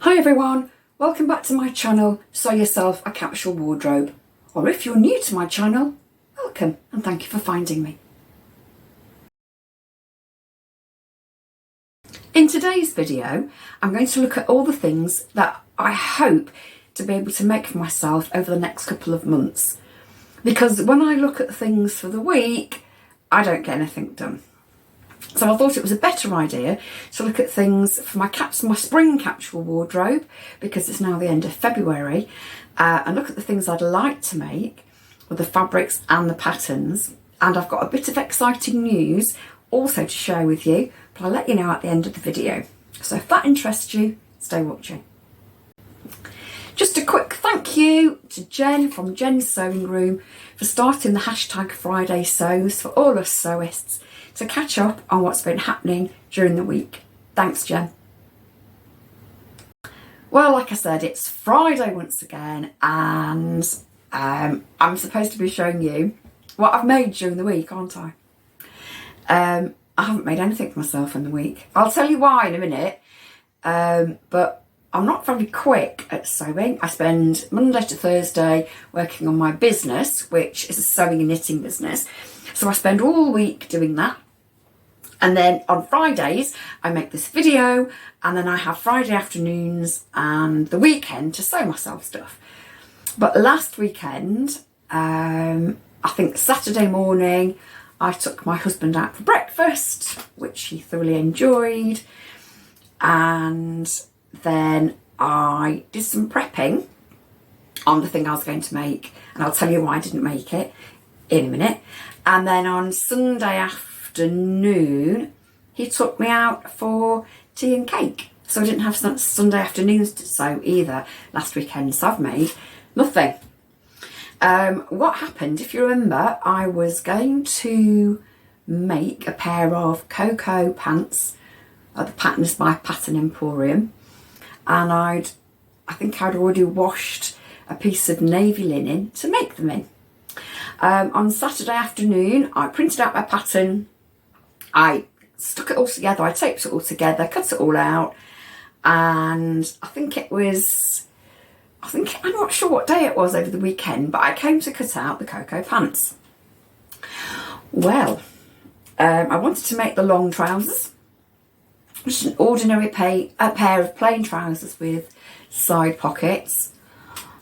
Hi everyone, welcome back to my channel, Sew Yourself a Capsule Wardrobe. Or if you're new to my channel, welcome and thank you for finding me. In today's video, I'm going to look at all the things that I hope to be able to make for myself over the next couple of months. Because when I look at things for the week, I don't get anything done. So I thought it was a better idea to look at things for my spring capsule wardrobe, because it's now the end of February, and look at the things I'd like to make with the fabrics and the patterns. And I've got a bit of exciting news also to share with you, but I'll let you know at the end of the video. So if that interests you, stay watching. Just a quick thank you to Jen from Jen's Sewing Room for starting the hashtag Fridaysews for all us sewists to catch up on what's been happening during the week. Thanks, Jen. Well, like I said, it's Friday once again, and I'm supposed to be showing you what I've made during the week, aren't I? I haven't made anything for myself in the week. I'll tell you why in a minute, but I'm not very quick at sewing. I spend Monday to Thursday working on my business, which is a sewing and knitting business. So I spend all week doing that. And then on Fridays, I make this video, and then I have Friday afternoons and the weekend to sew myself stuff. But last weekend, I think Saturday morning, I took my husband out for breakfast, which he thoroughly enjoyed. And then I did some prepping on the thing I was going to make, and I'll tell you why I didn't make it in a minute. And then on Sunday afternoon, he took me out for tea and cake. So I didn't have Sunday afternoons to sew either last weekend, so I've made nothing. What happened, if you remember, I was going to make a pair of cocoa pants. The pattern is by Pattern Emporium, and I think I'd already washed a piece of navy linen to make them in. On Saturday afternoon, I printed out my pattern, I stuck it all together, I taped it all together, cut it all out, and I'm not sure what day it was over the weekend, but I came to cut out the cocoa pants. Well, I wanted to make the long trousers, just an ordinary pair of plain trousers with side pockets.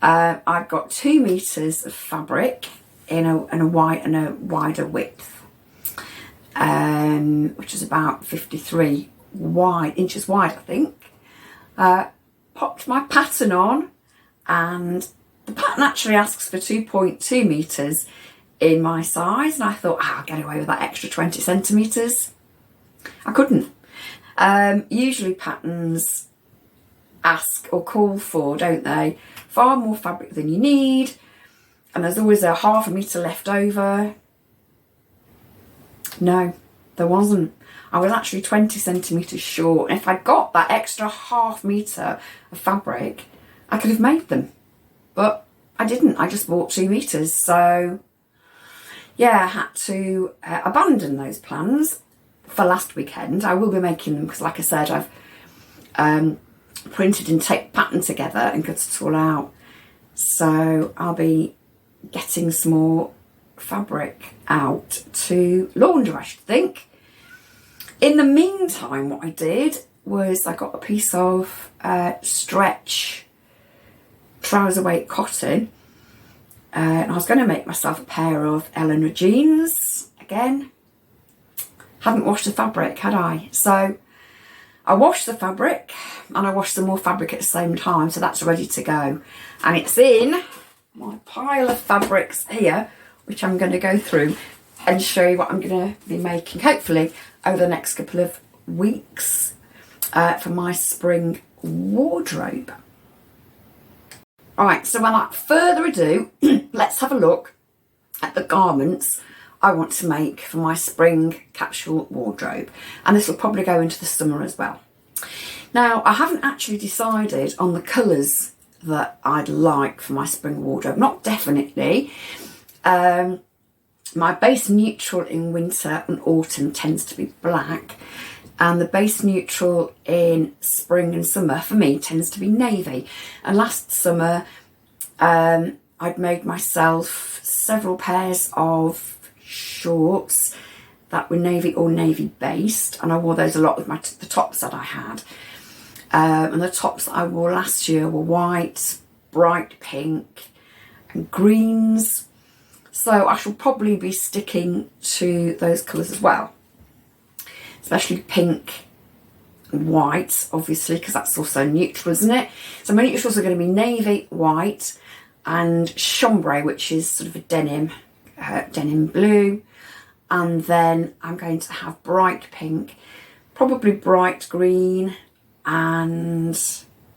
I've got 2 meters of fabric in a wider width, which is about 53 inches wide, I think. Popped my pattern on, and the pattern actually asks for 2.2 meters in my size, and I thought, I'll get away with that extra 20 centimeters. I couldn't. Usually patterns ask or call for, don't they, far more fabric than you need, and there's always a ½ meter left over. No, there wasn't. I was actually 20 centimeters short, and if I'd got that extra ½ meter of fabric, I could have made them, but I didn't. I just bought 2 meters, so yeah, I had to abandon those plans for last weekend. I will be making them because, like I said, I've printed and taped pattern together and cut it all out, so I'll be getting some more fabric out to launder, I should think. In the meantime, what I did was I got a piece of stretch trouser weight cotton, and I was going to make myself a pair of Eleanor jeans again. Hadn't washed the fabric, had I? So I washed the fabric, and I washed some more fabric at the same time, so that's ready to go. And it's in my pile of fabrics here, which I'm going to go through and show you what I'm going to be making, hopefully, over the next couple of weeks for my spring wardrobe. Alright, so without further ado, let's have a look at the garments I want to make for my spring capsule wardrobe. And this will probably go into the summer as well. Now, I haven't actually decided on the colours that I'd like for my spring wardrobe. Not definitely. My base neutral in winter and autumn tends to be black. and the base neutral in spring and summer for me tends to be navy. And last summer I'd made myself several pairs of shorts that were navy or navy based, and I wore those a lot with the tops that I had. And the tops that I wore last year were white, bright pink and greens. So I shall probably be sticking to those colours as well. Especially pink and white, obviously, because that's also neutral, isn't it? So my neutrals are going to be navy, white and chambray, which is sort of a denim blue. And then I'm going to have bright pink, probably bright green and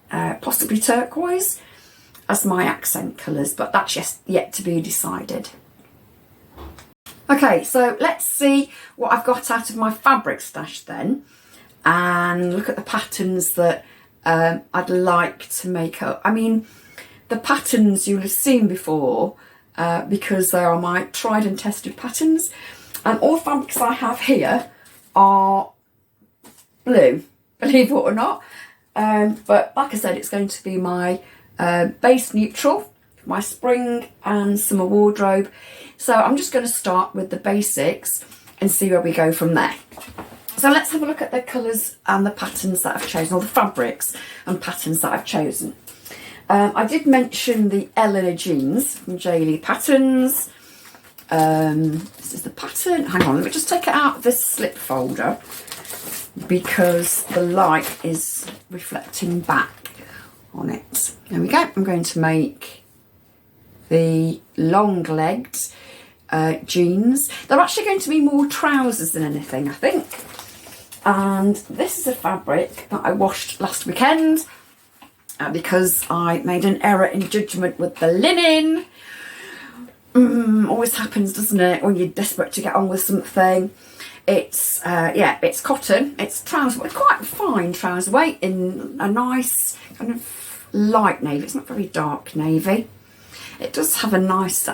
possibly turquoise as my accent colours, but that's yet to be decided. Okay, so let's see what I've got out of my fabric stash then, and look at the patterns that I'd like to make up. I mean, the patterns you'll have seen before because they are my tried and tested patterns, and all the fabrics I have here are blue, believe it or not. But like I said, it's going to be my base neutral, my spring and summer wardrobe. So I'm just going to start with the basics and see where we go from there. So let's have a look at the colours and the patterns that I've chosen, or the fabrics and patterns that I've chosen. I did mention the Eleanor jeans from Jaylee Patterns. This is the pattern. Hang on, let me just take it out of this slip folder because the light is reflecting back on it. There we go. I'm going to make the long-legged jeans. They're actually going to be more trousers than anything, I think. And this is a fabric that I washed last weekend because I made an error in judgment with the linen. Always happens, doesn't it, when you're desperate to get on with something. It's it's cotton. It's trouser, quite fine trouser weight in a nice kind of light navy. It's not very dark navy. It does have a nice,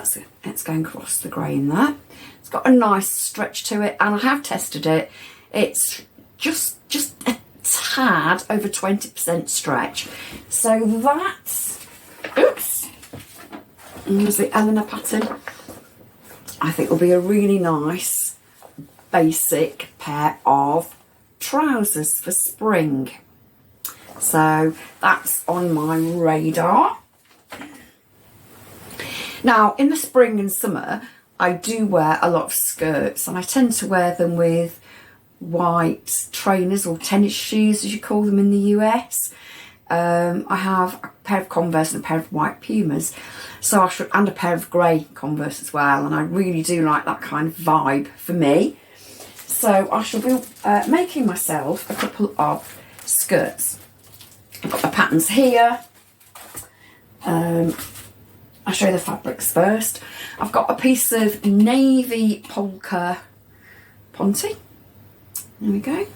it's going across the grain there. It's got a nice stretch to it, and I have tested it. It's just a tad over 20% stretch. So that's, oops, there's the Eleanor pattern. I think will be a really nice basic pair of trousers for spring. So that's on my radar. Now, in the spring and summer, I do wear a lot of skirts, and I tend to wear them with white trainers or tennis shoes, as you call them in the US. I have a pair of Converse and a pair of white Pumas, and a pair of grey Converse as well, and I really do like that kind of vibe for me. So I shall be making myself a couple of skirts. I've got the patterns here. I'll show you the fabrics first. I've got a piece of navy polka ponte. There we go.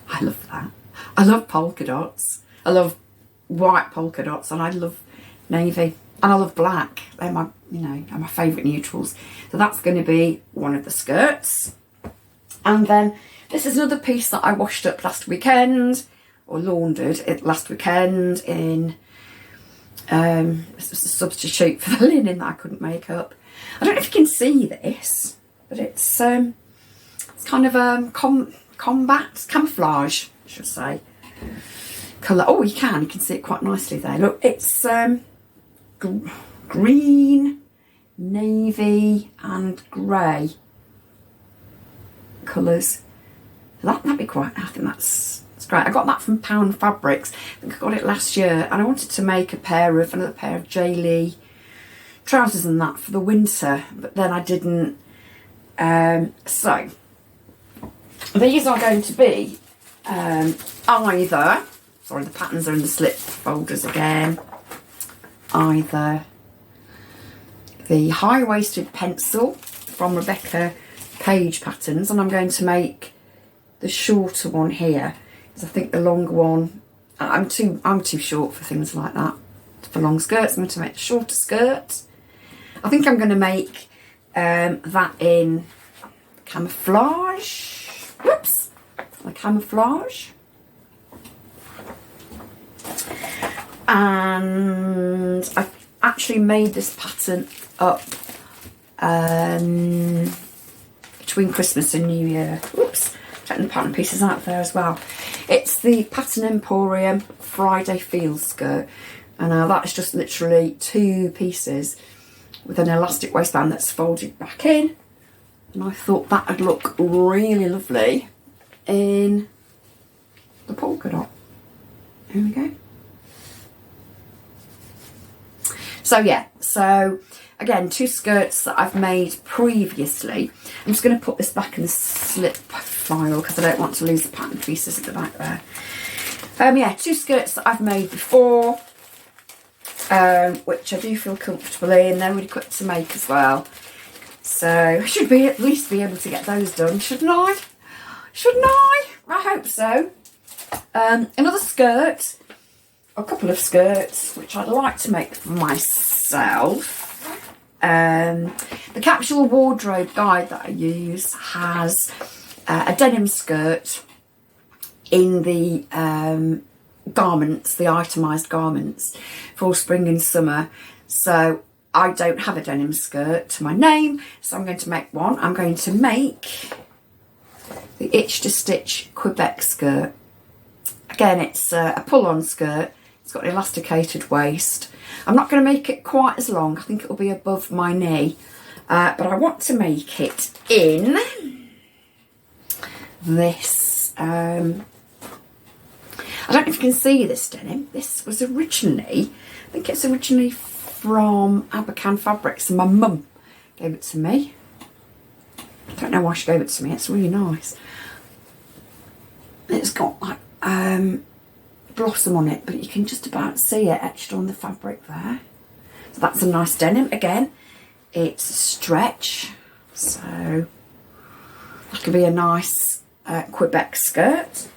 I love that. I love polka dots. I love white polka dots, and I love navy, and I love black. They're my favourite neutrals. So that's going to be one of the skirts. And then this is another piece that I washed up last weekend, or laundered it last weekend in. This was a substitute for the linen that I couldn't make up. I don't know if you can see this, but it's kind of camouflage, I should say. Colour. Oh, you can see it quite nicely there. Look, it's green, navy, and grey colours. That'd be quite. I think that's great. I got that from Pound Fabrics. I think I got it last year, and I wanted to make another pair of Jaylee trousers and that for the winter, but then I didn't. So these are going to be either. Sorry, the patterns are in the slip folders again. Either the high-waisted pencil from Rebecca Page Patterns, and I'm going to make the shorter one here, because I think the longer one, I'm too short for things like that, for long skirts. I'm going to make a shorter skirt. I think I'm going to make that in camouflage. Whoops. the camouflage. And I've actually made this pattern up between Christmas and New Year. Oops, taking the pattern pieces out there as well. It's the Pattern Emporium Friday Field skirt, and that's just literally 2 pieces with an elastic waistband that's folded back in, and I thought that would look really lovely in the polka dot. Here we go. So yeah, so again, 2 skirts that I've made previously. I'm just going to put this back in the slip file because I don't want to lose the pattern pieces at the back there. Yeah, 2 skirts that I've made before, which I do feel comfortable in. They're really quick to make as well. So I should be at least be able to get those done, shouldn't I? Shouldn't I? I hope so. Another skirt, a couple of skirts, which I'd like to make for myself. The Capsule wardrobe guide that I use has a denim skirt in the garments, the itemised garments for spring and summer. So I don't have a denim skirt to my name, so I'm going to make one. I'm going to make the Itch to Stitch Quebec skirt. Again, it's a pull-on skirt. It's got an elasticated waist. I'm not going to make it quite as long. I think it will be above my knee. But I want to make it in this. I don't know if you can see this denim. This was originally, I think it's originally from Abercan Fabrics, and my mum gave it to me. I don't know why she gave it to me. It's really nice. It's got like blossom on it, but you can just about see it etched on the fabric there. So that's a nice denim. Again, it's a stretch, so that could be a nice Quebec skirt.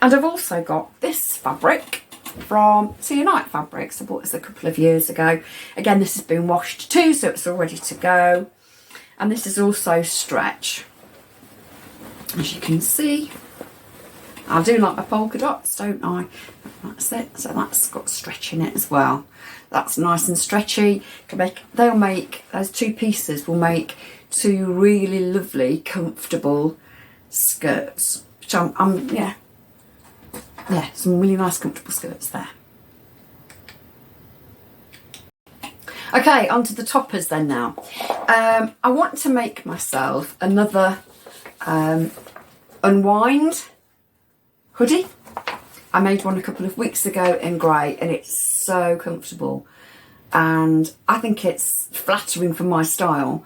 And I've also got this fabric from Night Fabrics. I bought this a couple of years ago. Again, this has been washed too, so it's all ready to go. And this is also stretch, as you can see. I do like my polka dots, don't I? That's it. So that's got stretch in it as well. That's nice and stretchy. They'll make, those 2 pieces will make 2 really lovely, comfortable skirts. Which yeah, some really nice, comfortable skirts there. Okay, onto the toppers then now. I want to make myself another unwind hoodie. I made one a couple of weeks ago in grey, and it's so comfortable, and I think it's flattering for my style,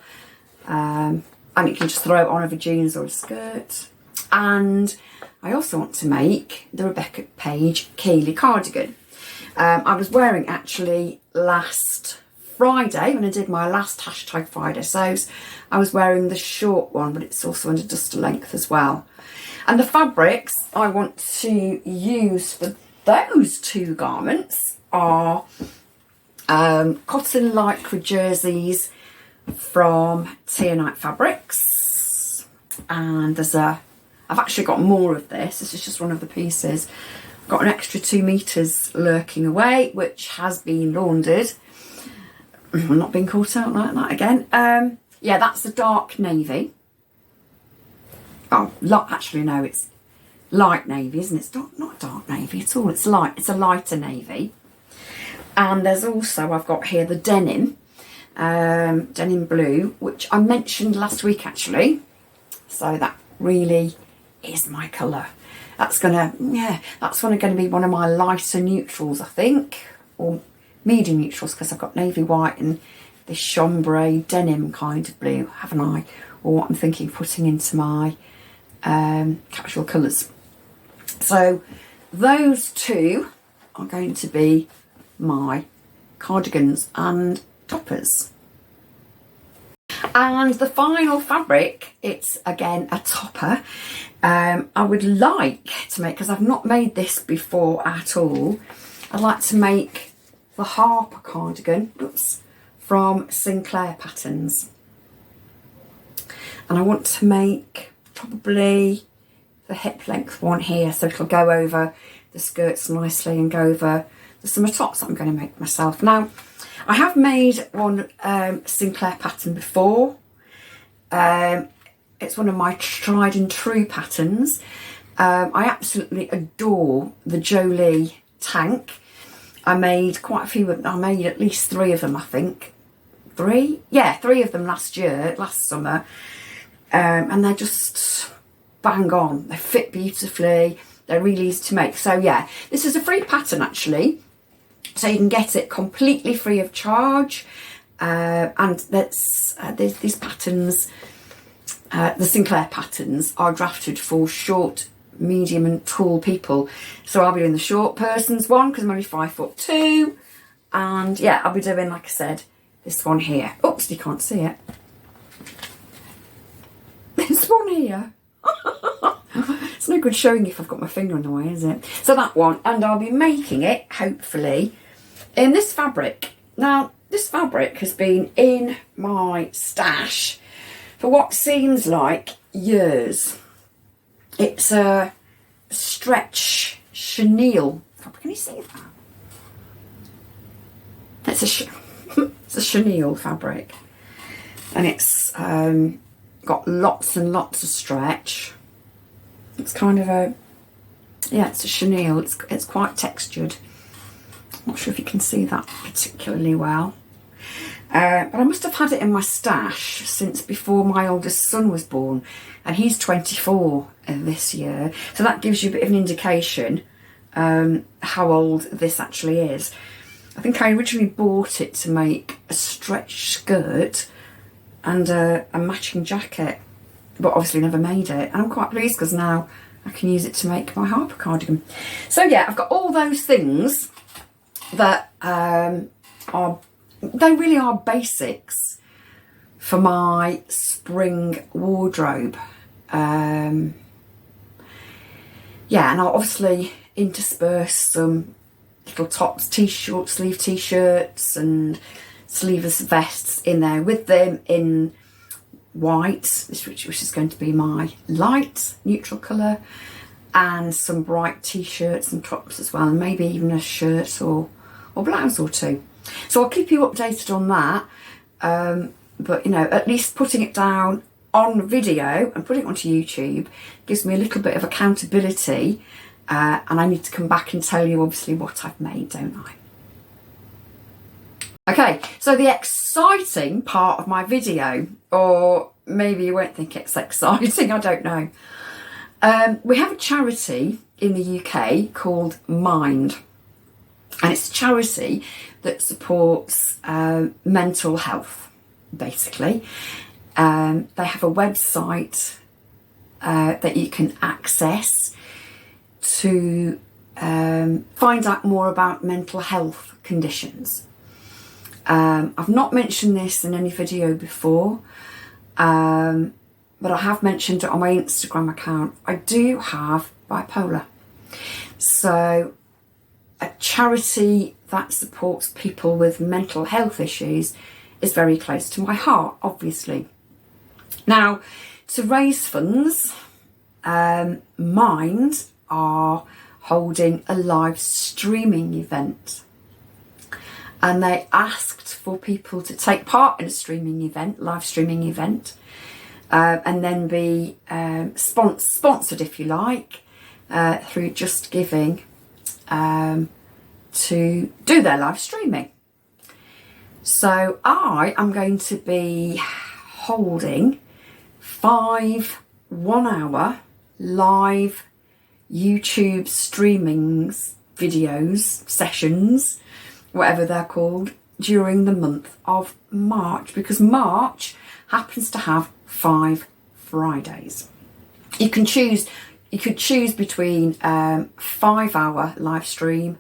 and you can just throw it on over jeans or a skirt. And I also want to make the Rebecca Page Keeley cardigan. I was wearing actually last Friday when I did my last hashtag Fridaysews. I was wearing the short one, but it's also under duster length as well. And the fabrics I want to use for those 2 garments are cotton lycra jerseys from Night Fabrics. And I've actually got more of this. This is just one of the pieces. I've got an extra 2 meters lurking away, which has been laundered. I'm not being caught out like that again. Yeah, that's the dark navy. Oh, actually no, it's light navy, isn't it? It's not dark navy at all. It's light. It's a lighter navy. And there's also, I've got here the denim, denim blue, which I mentioned last week actually. So that really is my colour. That's gonna be one of my lighter neutrals, I think, or medium neutrals, because I've got navy white and this chambray denim kind of blue, haven't I? Or what I'm thinking of putting into my Capsule colours. So those 2 are going to be my cardigans and toppers. And the final fabric, it's again a topper. I would like to make, because I've not made this before at all, I'd like to make the Harper cardigan from Sinclair Patterns. And I want to make probably the hip length one here, so it'll go over the skirts nicely and go over the summer tops that I'm going to make myself. Now, I have made one Sinclair pattern before. It's one of my tried and true patterns. I absolutely adore the Jolie tank. I made quite a few of them. I made at least 3 of them, I think. 3? Yeah, 3 of them last summer. And they're just bang on. They fit beautifully. They're really easy to make. So yeah, this is a free pattern actually. So you can get it completely free of charge. And that's these patterns, the Sinclair patterns, are drafted for short, medium and tall people. So I'll be doing the short person's one because I'm only 5'2", and yeah, I'll be doing, like I said, this one here. Oops, you can't see it. This one here. It's no good showing if I've got my finger in the way, is it? So that one, and I'll be making it, hopefully, in this fabric. Now, this fabric has been in my stash for what seems like years. It's a stretch chenille fabric. Can you see that? It's a chenille fabric, and it's got lots and lots of stretch. It's kind of a, yeah, it's a chenille. It's quite textured. I'm not sure if you can see that particularly well. But I must have had it in my stash since before my oldest son was born, and he's 24 this year. So that gives you a bit of an indication how old this actually is. I think I originally bought it to make a stretch skirt and a matching jacket, but obviously never made it. And I'm quite pleased because now I can use it to make my Harper cardigan. So yeah, I've got all those things that they really are basics for my spring wardrobe. Yeah, and I'll obviously intersperse some little tops, short sleeve t-shirts and sleeveless vests in there with them in white, which is going to be my light neutral colour, and some bright t-shirts and tops as well, and maybe even a shirt or blouse or two. So I'll keep you updated on that, but you know, at least putting it down on video and putting it onto YouTube gives me a little bit of accountability, and I need to come back and tell you obviously what I've made, don't I? Okay, so the exciting part of my video, or maybe you won't think it's exciting, I don't know. We have a charity in the UK called Mind, and it's a charity that supports mental health, basically. They have a website that you can access to find out more about mental health conditions. I've not mentioned this in any video before, but I have mentioned it on my Instagram account. I do have bipolar. So a charity that supports people with mental health issues is very close to my heart, obviously. Now, to raise funds, Mind are holding a live streaming event. And they asked for people to take part in a live streaming event, and then be sponsored, if you like, through Just Giving, to do their live streaming. So I am going to be holding 5 1-hour live YouTube streamings, videos, sessions, whatever they're called, during the month of March, because March happens to have 5 Fridays. You could choose between 5-hour live stream,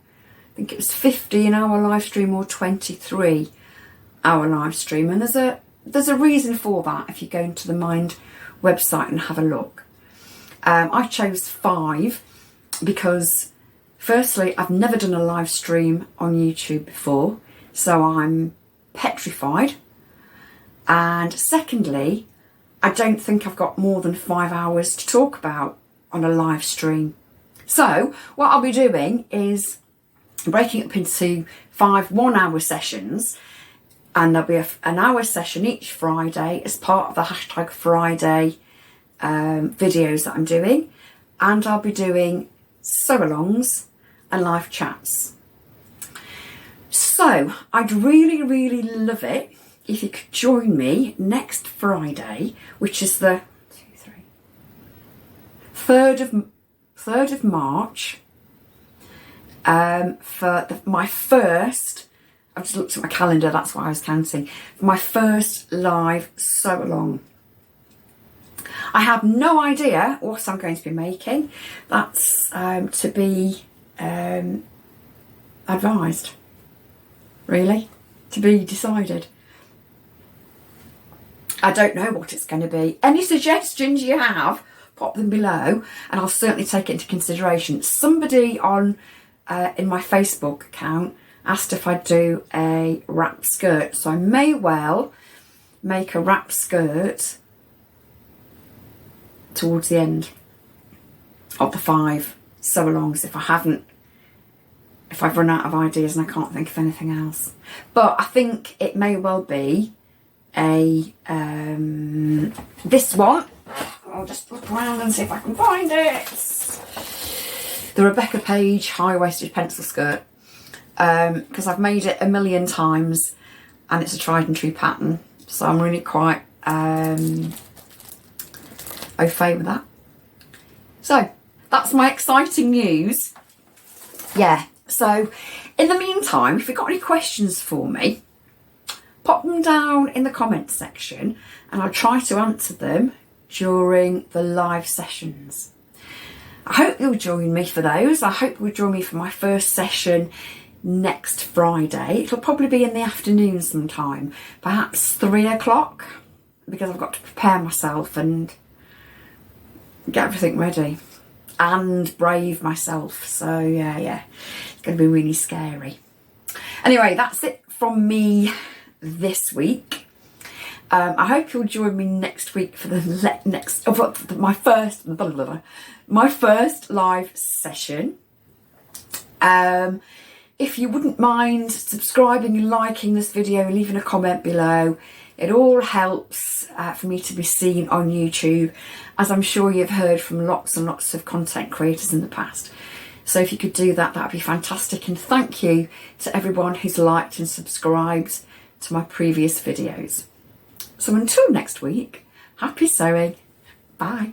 I think it was 15-hour live stream, or 23-hour live stream, and there's a reason for that if you go into the Mind website and have a look. I chose 5 because firstly, I've never done a live stream on YouTube before, so I'm petrified. And secondly, I don't think I've got more than 5 hours to talk about on a live stream. So what I'll be doing is breaking up into 5 1-hour sessions, and there'll be an hour session each Friday as part of the hashtag Friday videos that I'm doing, and I'll be doing sew-alongs and live chats. So I'd really, really love it if you could join me next Friday, which is the 3rd of March, for my first, I've just looked at my calendar, that's why I was counting, for my first live sew-along. I have no idea what I'm going to be making. That's to be advised, really, to be decided. I don't know what it's going to be. Any suggestions you have, pop them below, and I'll certainly take it into consideration. Somebody on in my Facebook account asked if I'd do a wrap skirt, so I may well make a wrap skirt towards the end of the 5 sew-alongs if I've run out of ideas and I can't think of anything else. But I think it may well be a this one. I'll just look around and see if I can find it. The Rebecca Page high-waisted pencil skirt, because I've made it a million times and it's a tried and true pattern, so I'm really quite au fait with that. So that's my exciting news. Yeah, so in the meantime, if you've got any questions for me, pop them down in the comments section and I'll try to answer them during the live sessions. I hope you'll join me for those. I hope you'll join me for my first session next Friday. It'll probably be in the afternoon sometime, perhaps 3 o'clock, because I've got to prepare myself and get everything ready and brave myself. So yeah, it's going to be really scary. Anyway, that's it from me this week. I hope you'll join me next week for the my first live session. If you wouldn't mind subscribing and liking this video and leaving a comment below, it all helps for me to be seen on YouTube, as I'm sure you've heard from lots and lots of content creators in the past. So if you could do that, that'd be fantastic. And thank you to everyone who's liked and subscribed to my previous videos. So until next week, happy sewing. Bye.